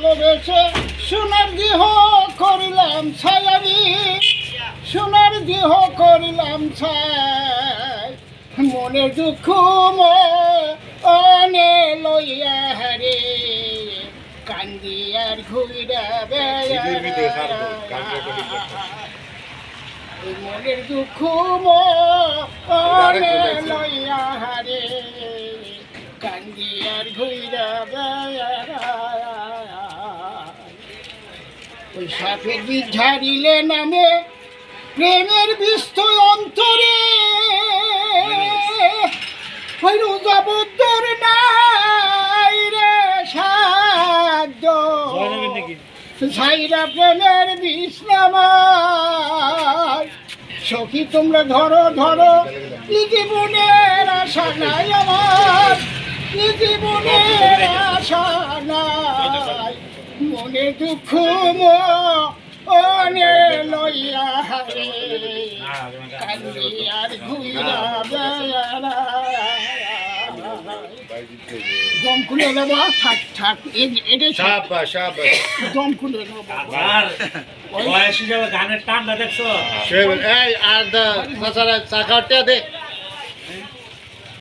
ভালোবেসে সোনার দেহ করিলাম ছাই আমি, সোনার দেহ করিলাম ছাই, মনে দুঃখ মনে লইয়া হারে কান্দি আর ঘুইরা মনের দুঃখ মনে লইয়া হারে কান্দি আর ঘুইরা ওই সাপের বীজ ঝাড়িলে নামে প্রেমের বিস্ত অন্তরে, ওই রোজাবদ্ধর নাই রে সাধ্য ছাইরা প্রেমের বিশ্রামায়। সখী তোমরা ধরো ধরো এই জীবনের আশা নাই আমার, এই জীবনের আশা নাই, মনে দুঃখ মনে লইয়া হারে কান্দি আর ঘুইরা দম খুলে দেবো। থাক থাক এটাই দম খুলে দেবো। গানের টানটা দেখছো? এই আর চা খাওয়াটা দে।